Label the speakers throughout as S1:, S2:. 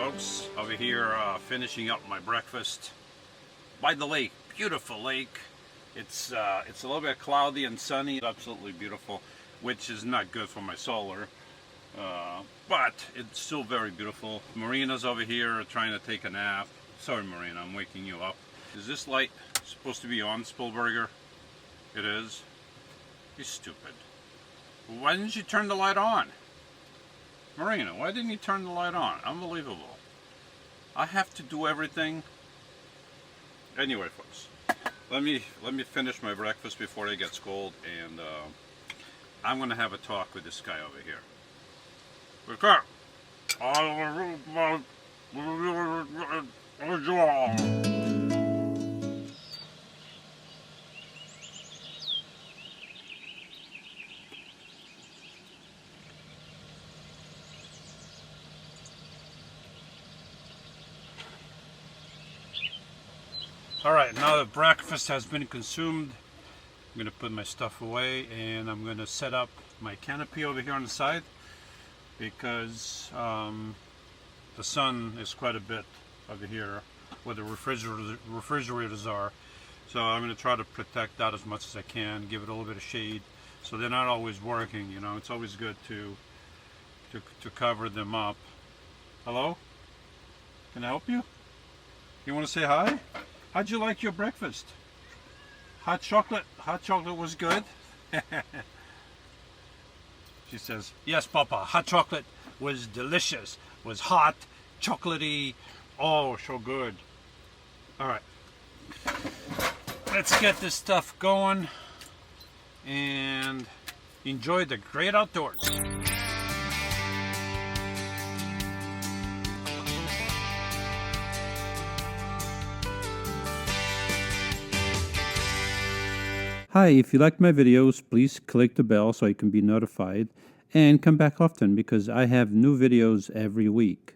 S1: folks, over here finishing up my breakfast by the lake. Beautiful lake. It's a little bit cloudy and sunny. Absolutely beautiful, which is not good for my solar, but it's still very beautiful. Marina's over here trying to take a nap. Sorry Marina, I'm waking you up. Is this light supposed to be on, Spielberger? It is? You're stupid. Why didn't you turn the light on? Marina, why didn't you turn the light on? Unbelievable. I have to do everything. Anyway, folks, let me finish my breakfast before it gets cold, and I'm gonna have a talk with this guy over here. Alright, now that breakfast has been consumed, I'm going to put my stuff away and I'm going to set up my canopy over here on the side because the sun is quite a bit over here where the refrigerators are. So I'm going to try to protect that as much as I can, give it a little bit of shade so they're not always working, you know. It's always good to cover them up. Hello? Can I help you? You want to say hi? How'd you like your breakfast? Hot chocolate? Hot chocolate was good? She says, yes, Papa, hot chocolate was delicious. Was hot, chocolatey, oh, so good. All right, let's get this stuff going and enjoy the great outdoors.
S2: Hi, if you like my videos, please click the bell so you can be notified and come back often because I have new videos every week.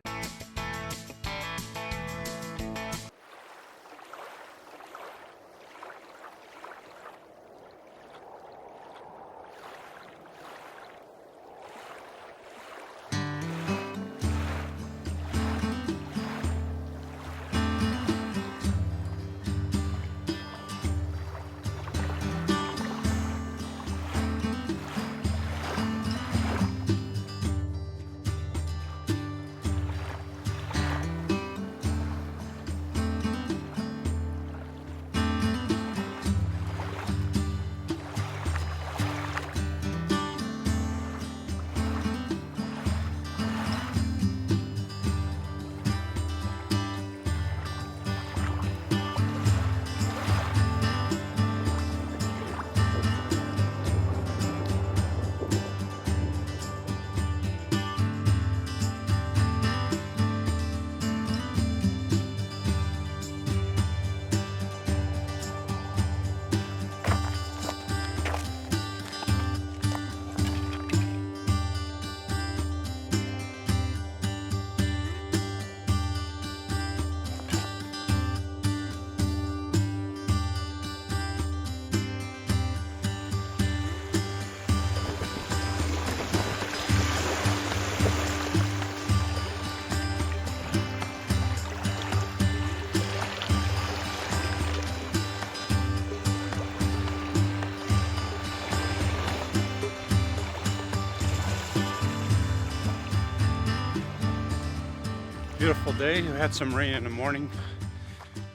S1: Beautiful day. We had some rain in the morning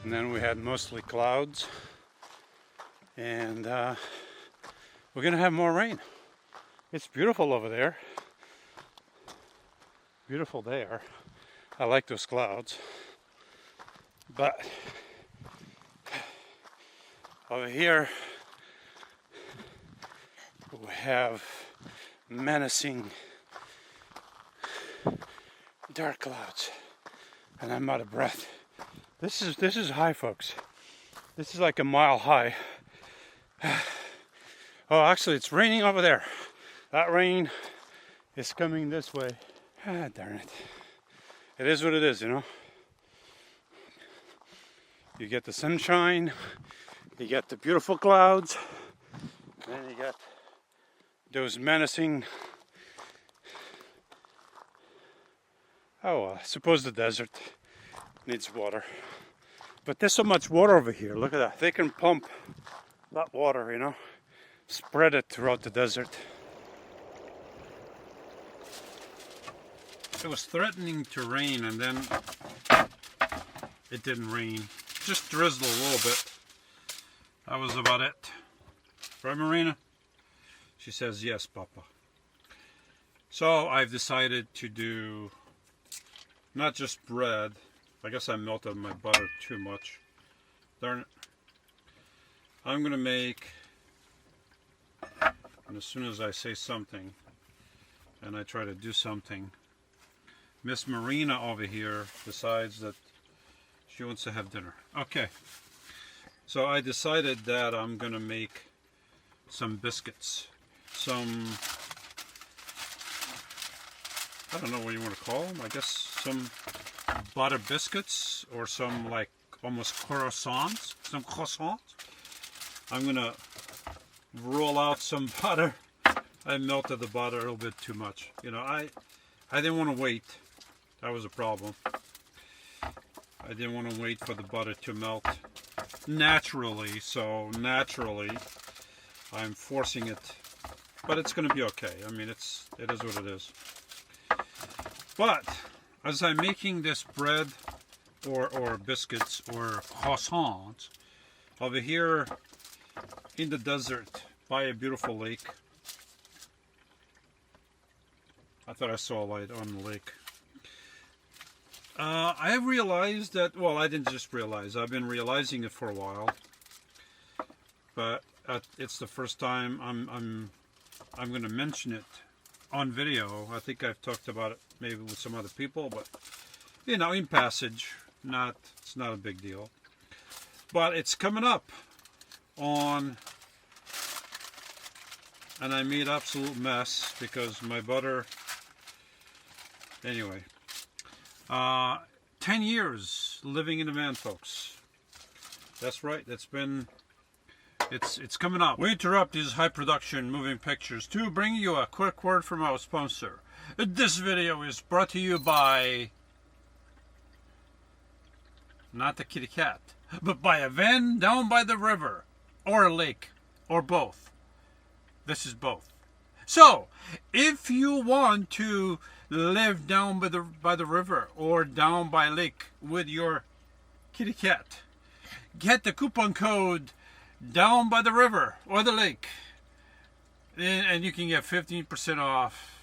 S1: and then we had mostly clouds, and we're gonna have more rain. It's beautiful over there. Beautiful there. I like those clouds, but over here we have menacing dark clouds. And I'm out of breath. This is high, folks. This is like a mile high. Oh, actually, it's raining over there. That rain is coming this way. Ah, darn it. It is what it is, you know. You get the sunshine, you get the beautiful clouds, then you get those menacing
S2: Oh, I suppose the desert needs water. But there's so much water over here. Look at that. They can pump that water, you know, spread it throughout the desert. It was threatening to rain, and then it didn't rain. Just drizzled a little bit. That was about it. Right, Marina? She says, yes, Papa. So I've decided to do not just bread. I guess I melted my butter too much. Darn it. I'm going to make, and as soon as I say something, and I try to do something, Miss Marina over here decides that she wants to have dinner. Okay. So I decided that I'm going to make some biscuits. Some, I don't know what you want to call them. I guess some butter biscuits or some like almost croissants. Some croissants. I'm going to roll out some butter. I melted the butter a little bit too much. You know, I didn't want to wait. That was a problem. I didn't want to wait for the butter to melt naturally, so naturally I'm forcing it, but it's going to be okay. I mean, it is what it is. But as I'm making this bread or biscuits or croissants over here in the desert by a beautiful lake, I thought I saw a light on the lake. I realized that, well, I didn't just realize, I've been realizing it for a while, but it's the first time I'm going to mention it on video. I think I've talked about it maybe with some other people, but you know, in passage, it's not a big deal. But it's coming up on, and I made absolute mess because my butter, anyway. 10 years living in a van, folks. That's right. It's coming up. We interrupt these high production moving pictures to bring you a quick word from our sponsor. This video is brought to you by not the kitty cat, but by a van down by the river or a lake or both. This is both. So, if you want to live down by the river or down by a lake with your kitty cat, get the coupon code down by the river or the lake, and you can get 15% off,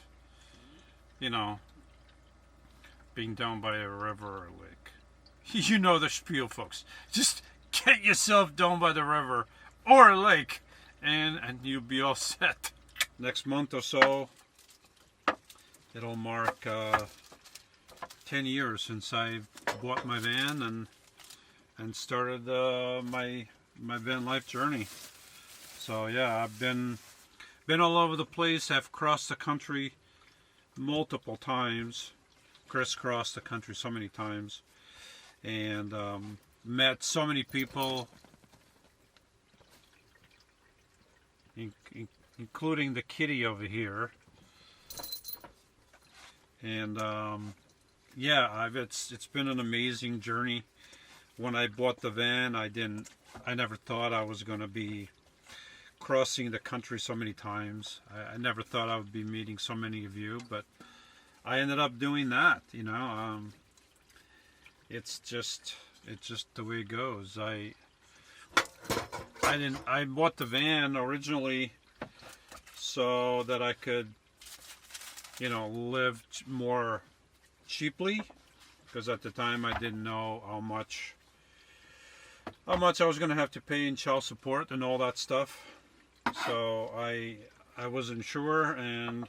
S2: you know, being down by a river or a lake. You know the spiel, folks. Just get yourself down by the river or a lake, and you'll be all set. Next month or so, it'll mark 10 years since I bought my van and started my van life journey. So yeah, I've been all over the place. I've crossed the country multiple times, crisscrossed the country so many times, and met so many people, including the kitty over here. And yeah, it's been an amazing journey. When I bought the van, I never thought I was going to be crossing the country so many times. I never thought I would be meeting so many of you, but I ended up doing that. You know, it's just the way it goes. I bought the van originally so that I could, you know, live more cheaply, because at the time I didn't know how much I was going to have to pay in child support and all that stuff. So I wasn't sure, and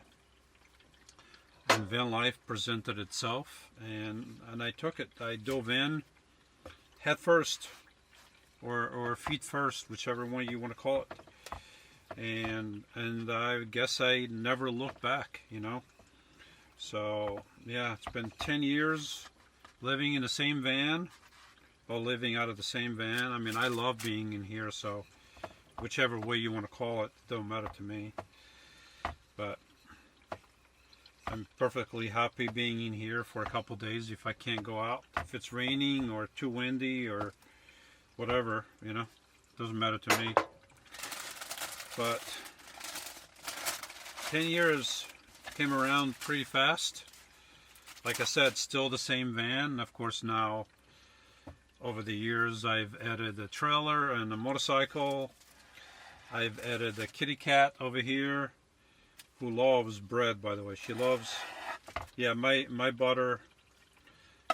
S2: van life presented itself, and I took it. I dove in head first, or feet first, whichever one you want to call it. And I guess I never looked back, you know. So yeah, it's been 10 years living in the same van, or living out of the same van. I mean, I love being in here, so whichever way you want to call it, don't matter to me. But I'm perfectly happy being in here for a couple days if I can't go out. If it's raining or too windy or whatever, you know, doesn't matter to me. But 10 years came around pretty fast. Like I said, still the same van. Of course, now over the years I've added a trailer and a motorcycle. I've added a kitty cat over here who loves bread, by the way. She loves, yeah, my butter.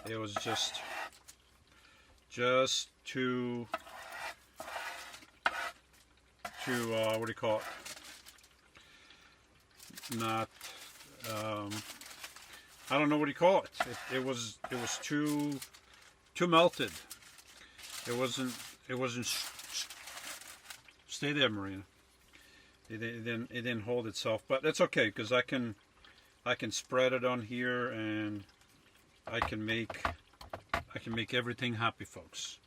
S2: It was just to what do you call it? Not, I don't know what you call it. It was too melted. It wasn't. Stay there, Marina. It didn't hold itself, but that's okay because I can spread it on here and I can make everything happy, folks.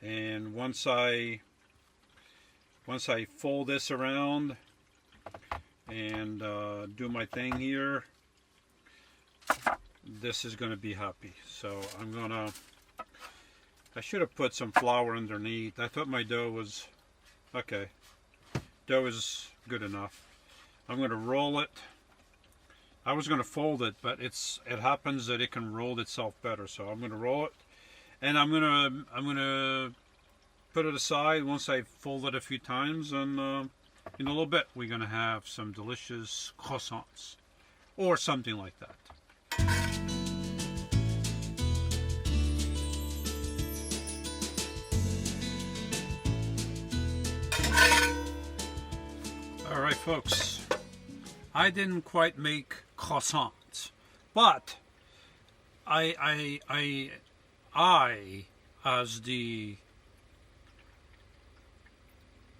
S2: And once I fold this around and do my thing here, this is going to be happy. So I should have put some flour underneath. I thought my dough was okay. Dough is good enough. I'm going to roll it. I was going to fold it, but it happens that it can roll itself better. So I'm going to roll it, and I'm going to put it aside once I fold it a few times, and in a little bit we're going to have some delicious croissants or something like that. All right, folks, I didn't quite make croissants, but I as the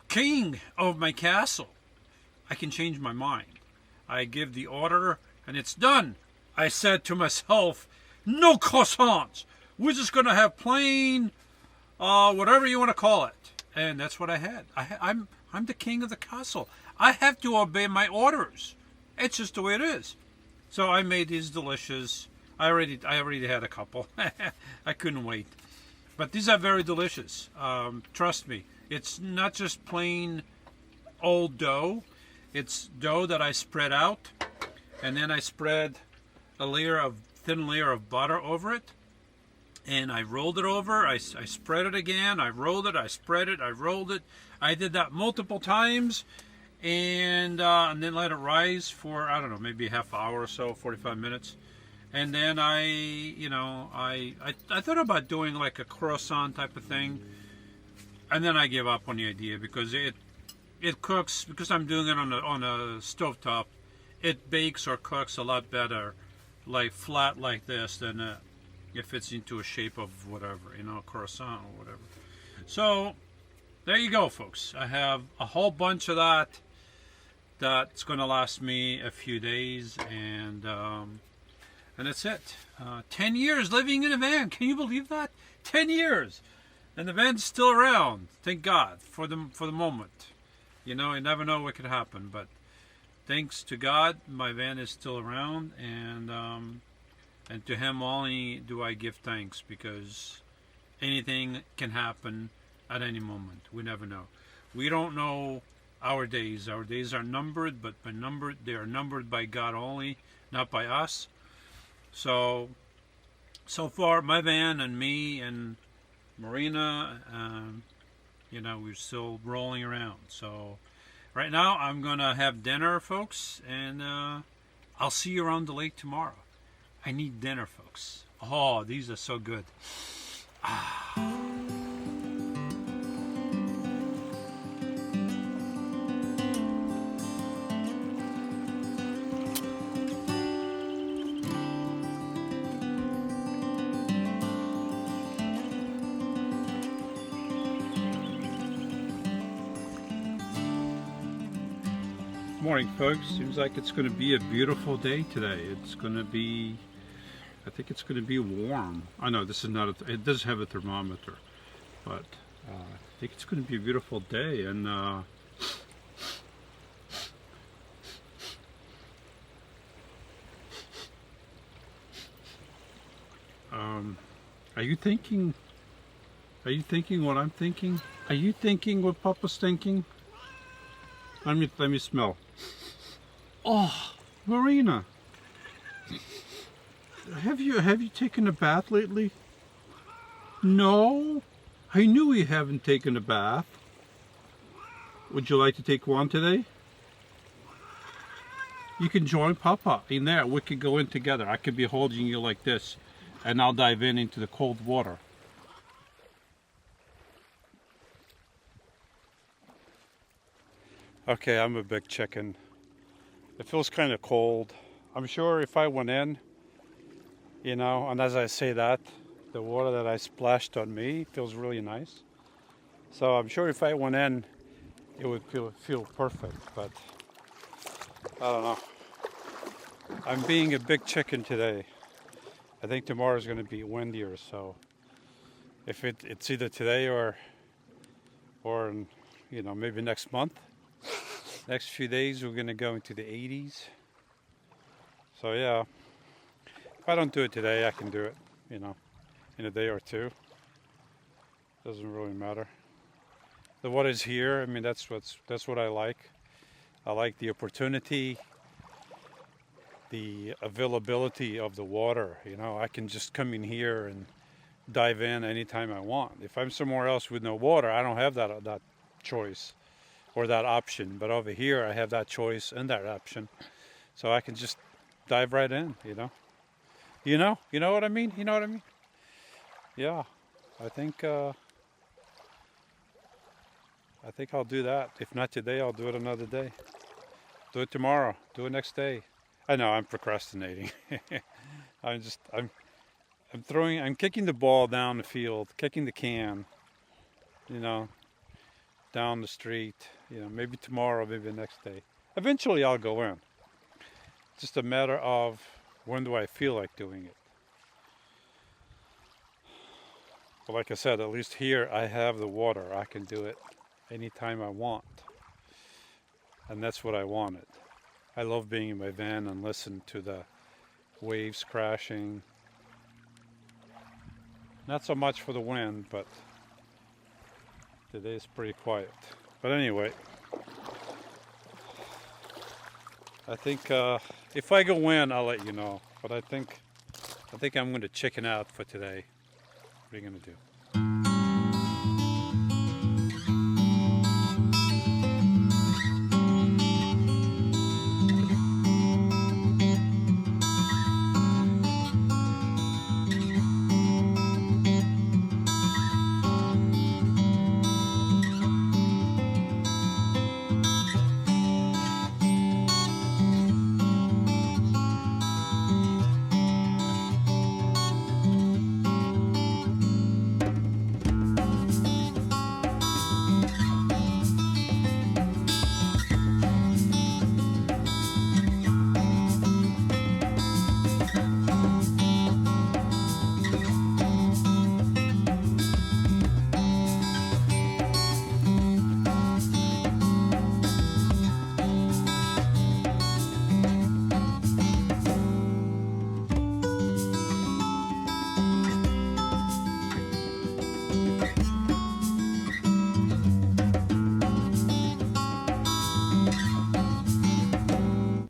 S2: king of my castle, I can change my mind. I give the order and it's done. I said to myself, no croissants. We're just going to have plain, whatever you want to call it. And that's what I had. I'm the king of the castle. I have to obey my orders. It's just the way it is. So I made these delicious. I already had a couple. I couldn't wait. But these are very delicious. Trust me. It's not just plain old dough. It's dough that I spread out, and then I spread a thin layer of butter over it, and I rolled it over. I spread it again. I rolled it. I spread it. I rolled it. I did that multiple times, and then let it rise for, I don't know, maybe a half hour or so, 45 minutes. And then I thought about doing like a croissant type of thing, and then I gave up on the idea because it cooks, because I'm doing it on a stovetop. It bakes or cooks a lot better, like flat like this, than it fits into a shape of whatever, a croissant or whatever. So there you go, folks. I have a whole bunch of that's going to last me a few days, and that's it. 10 years living in a van. Can you believe that? 10 years, and the van's still around. Thank God for the moment. You never know what could happen, but thanks to God, my van is still around, and to Him only do I give thanks, because anything can happen at any moment. We never know. We don't know our days. Our days are numbered, but they are numbered by God only, not by us. So far, my van and me and Marina, we're still rolling around. So right now I'm gonna have dinner, folks, and I'll see you around the lake tomorrow. I need dinner, folks. Oh, these are so good. Morning, folks. Seems like it's going to be a beautiful day today. I think it's going to be warm. I know this is not it does have a thermometer, but I think it's going to be a beautiful day. And you thinking? Are you thinking what I'm thinking? Are you thinking what Papa's thinking? Let me smell. Oh, Marina. Have you taken a bath lately? No? I knew you haven't taken a bath. Would you like to take one today? You can join Papa in there. We could go in together. I could be holding you like this, and I'll dive into the cold water. Okay, I'm a big chicken. It feels kind of cold. I'm sure if I went in, and as I say that, the water that I splashed on me feels really nice. So I'm sure if I went in, it would feel perfect, but I don't know. I'm being a big chicken today. I think tomorrow's going to be windier, so if it's either today or maybe next month. Next few days we're going to go into the 80s. So yeah, if I don't do it today, I can do it, in a day or two. Doesn't really matter. The water's here. I mean, that's what I like. I like the opportunity, the availability of the water. I can just come in here and dive in anytime I want. If I'm somewhere else with no water, I don't have that choice or that option. But over here, I have that choice and that option, so I can just dive right in. You know what I mean? You know what I mean? Yeah, I think I'll do that. If not today, I'll do it another day. Do it tomorrow. Do it next day. I know I'm procrastinating. I'm kicking the ball down the field, kicking the can, down the street, maybe tomorrow, maybe the next day. Eventually I'll go in. It's just a matter of when do I feel like doing it. But like I said, at least here I have the water. I can do it anytime I want. And that's what I wanted. I love being in my van and listen to the waves crashing. Not so much for the wind, but today is pretty quiet. But anyway, I think if I go in, I'll let you know. But I think I'm going to chicken out for today. What are you going to do?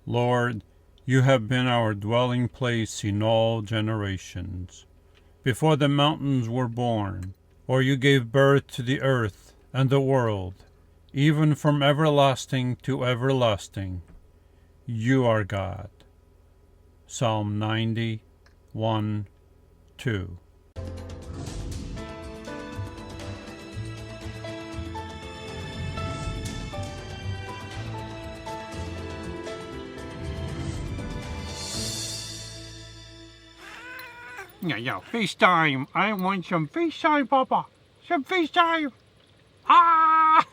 S2: Lord, you have been our dwelling place in all generations. Before the mountains were born, or you gave birth to the earth and the world, even from everlasting to everlasting, you are God. Psalm 91, 2. Yeah, FaceTime. I want some FaceTime, Papa. Some FaceTime. Ah!